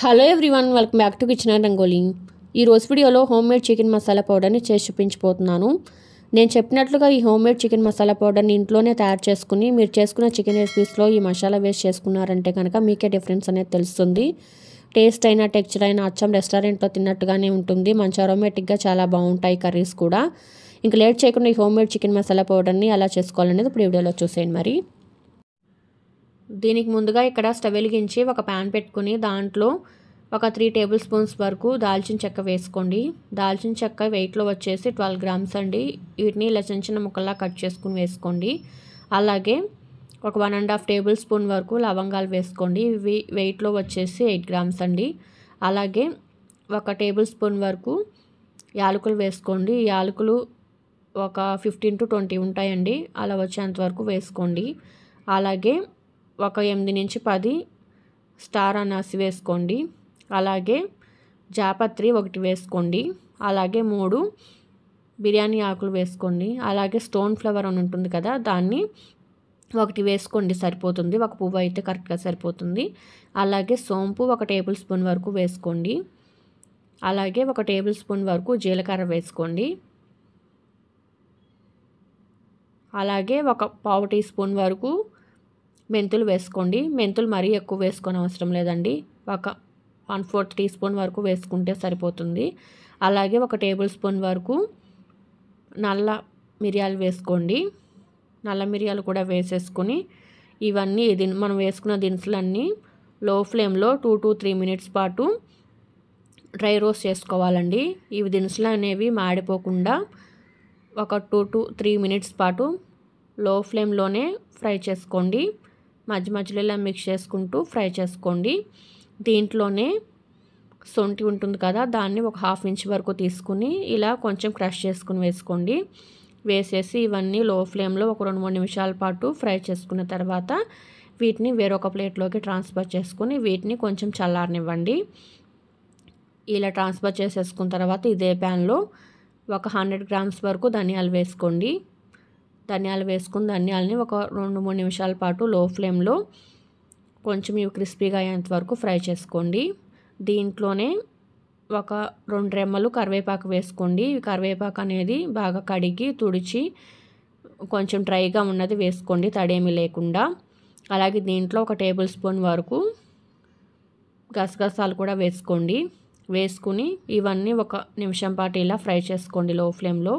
Hello everyone, welcome back to kitchen and rangoli. ఈ రోజు వీడియోలో హోమ్మేడ్ చికెన్ మసాలా పౌడర్ని చేసి చూపించబోతున్నాను. నేను చెప్పినట్లుగా ఈ హోమ్మేడ్ చికెన్ మసాలా పౌడర్ని ఇంట్లోనే తయారు చేసుకుని మీరు చేసుకున్న చికెన్ రెసిపీస్లో ఈ మసాలా వేస్ట్ చేసుకున్నారంటే కనుక మీకే డిఫరెన్స్ అనేది తెలుస్తుంది. టేస్ట్ అయినా టెక్స్చర్ అయినా అచ్చం రెస్టారెంట్లో తిన్నట్టుగానే ఉంటుంది. మంచి అరోమేటిక్గా చాలా బాగుంటాయి కర్రీస్ కూడా. ఇంకా లేట్ చేయకుండా ఈ హోమ్మేడ్ చికెన్ మసాలా పౌడర్ని ఎలా చేసుకోవాలనేది ఇప్పుడు ఈ వీడియోలో చూసేయండి. మరి దీనికి ముందుగా ఇక్కడ స్టవ్ వెలిగించి ఒక ప్యాన్ పెట్టుకుని దాంట్లో ఒక 3 టేబుల్ స్పూన్స్ వరకు దాల్చిన చెక్క వేసుకోండి. దాల్చిన చెక్క వెయిట్లో వచ్చేసి 12 గ్రామ్స్ అండి. వీటిని ఇలా చిన్న చిన్న ముక్కల్లా కట్ చేసుకుని వేసుకోండి. అలాగే ఒక 1.5 టేబుల్ స్పూన్ వరకు లవంగాలు వేసుకోండి. ఇవి వెయిట్లో వచ్చేసి 8 గ్రామ్స్ అండి. అలాగే ఒక టేబుల్ స్పూన్ వరకు యాలకులు వేసుకోండి. యాలకులు ఒక 15 to 20 ఉంటాయండి. అలా వచ్చేంత వరకు వేసుకోండి. అలాగే ఒక 8 నుంచి 10 స్టార్ అనాసి వేసుకోండి. అలాగే జాపత్రి ఒకటి వేసుకోండి. అలాగే 3 బిర్యానీ ఆకులు వేసుకోండి. అలాగే స్టోన్ ఫ్లవర్ అని ఉంటుంది కదా, దాన్ని ఒకటి వేసుకోండి, సరిపోతుంది. ఒక పువ్వు అయితే కరెక్ట్గా సరిపోతుంది. అలాగే సోంపు ఒక టేబుల్ స్పూన్ వరకు వేసుకోండి. అలాగే ఒక టేబుల్ స్పూన్ వరకు జీలకర్ర వేసుకోండి. అలాగే ఒక పావు టీ స్పూన్ వరకు మెంతులు వేసుకోండి. మెంతులు మరీ ఎక్కువ వేసుకొని అవసరం లేదండి. ఒక 1/4 టీ స్పూన్ వరకు వేసుకుంటే సరిపోతుంది. అలాగే ఒక టేబుల్ స్పూన్ వరకు నల్ల మిరియాలు వేసుకోండి. నల్ల మిరియాలు కూడా వేసేసుకొని ఇవన్నీ మనం వేసుకున్న దినుసులన్నీ లో ఫ్లేమ్లో 2 to 3 మినిట్స్ పాటు డ్రై రోస్ట్ చేసుకోవాలండి. ఇవి దినుసులు అనేవి మాడిపోకుండా ఒక 2 to 3 మినిట్స్ పాటు లో ఫ్లేమ్లోనే ఫ్రై చేసుకోండి. మధ్య మధ్యలో ఇలా మిక్స్ చేసుకుంటూ ఫ్రై చేసుకోండి. దీంట్లోనే సొంటి ఉంటుంది కదా, దాన్ని ఒక 1/2 ఇంచ్ వరకు తీసుకుని ఇలా కొంచెం క్రష్ చేసుకుని వేసుకోండి. వేసేసి ఇవన్నీ లో ఫ్లేమ్లో ఒక 2-3 నిమిషాల పాటు ఫ్రై చేసుకున్న తర్వాత వీటిని వేరొక ప్లేట్లోకి ట్రాన్స్ఫర్ చేసుకుని వీటిని కొంచెం చల్లారనివ్వండి. ఇలా ట్రాన్స్ఫర్ చేసేసుకున్న తర్వాత ఇదే ప్యాన్లో ఒక 100 గ్రామ్స్ వరకు ధనియాలు వేసుకోండి. ధనియాలు వేసుకుని ధనియాలని ఒక 2-3 నిమిషాల పాటు లో ఫ్లేమ్లో కొంచెం ఇవి క్రిస్పీగా అయ్యేంత వరకు ఫ్రై చేసుకోండి. దీంట్లోనే ఒక 2 రెమ్మలు కరివేపాకు వేసుకోండి. కరివేపాకు అనేది బాగా కడిగి తుడిచి కొంచెం డ్రైగా ఉన్నది వేసుకోండి, తడేమీ లేకుండా. అలాగే దీంట్లో ఒక టేబుల్ స్పూన్ వరకు గసగసాలు కూడా వేసుకోండి. వేసుకుని ఇవన్నీ ఒక నిమిషం పాటు ఇలా ఫ్రై చేసుకోండి లో ఫ్లేమ్లో.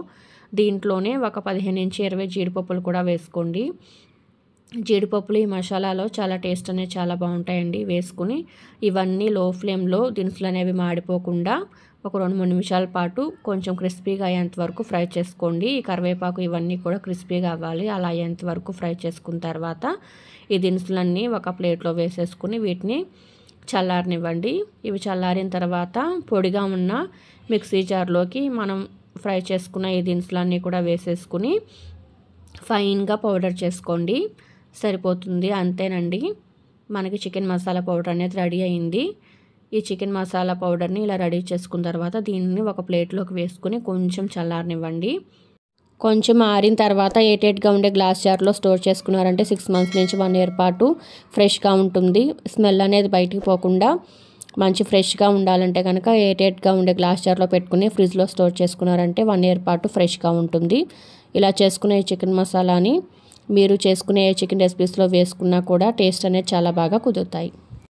దీంట్లోనే ఒక 15 నుంచి 20 జీడిపప్పులు కూడా వేసుకోండి. జీడిపప్పులు ఈ మసాలాలో చాలా టేస్ట్ అనేది చాలా బాగుంటాయండి. వేసుకుని ఇవన్నీ లో ఫ్లేమ్లో దినుసులు అనేవి మాడిపోకుండా ఒక 2-3 నిమిషాల పాటు కొంచెం క్రిస్పీగా అయ్యేంత వరకు ఫ్రై చేసుకోండి. ఈ కరివేపాకు ఇవన్నీ కూడా క్రిస్పీగా అవ్వాలి. అలా అయ్యేంత వరకు ఫ్రై చేసుకున్న తర్వాత ఈ దినుసులన్నీ ఒక ప్లేట్లో వేసేసుకుని వీటిని చల్లారనివ్వండి. ఇవి చల్లారిన తర్వాత పొడిగా ఉన్న మిక్సీ జార్లోకి మనం ఫ్రై చేసుకున్న ఈ దినుసులన్నీ కూడా వేసేసుకుని ఫైన్గా పౌడర్ చేసుకోండి, సరిపోతుంది. అంతేనండి, మనకి చికెన్ మసాలా పౌడర్ అనేది రెడీ అయింది. ఈ చికెన్ మసాలా పౌడర్ని ఇలా రెడీ చేసుకున్న తర్వాత దీన్ని ఒక ప్లేట్లోకి వేసుకుని కొంచెం చల్లారనివ్వండి. కొంచెం ఆరిన తర్వాత ఎయిటెడ్గా ఉండే గ్లాస్ జార్లో స్టోర్ చేసుకున్నారంటే 6 months నుంచి 1 year పాటు ఫ్రెష్గా ఉంటుంది. స్మెల్ అనేది బయటికి పోకుండా మంచి ఫ్రెష్గా ఉండాలంటే కనుక ఎయిటెడ్గా ఉండే గ్లాస్ జార్లో పెట్టుకుని ఫ్రిడ్జ్లో స్టోర్ చేసుకున్నారంటే 1 year పాటు ఫ్రెష్గా ఉంటుంది. ఇలా చేసుకునే చికెన్ మసాలాని మీరు చేసుకునే చికెన్ రెసిపీస్లో వేసుకున్నా కూడా టేస్ట్ అనేది చాలా బాగా కుదురుతాయి.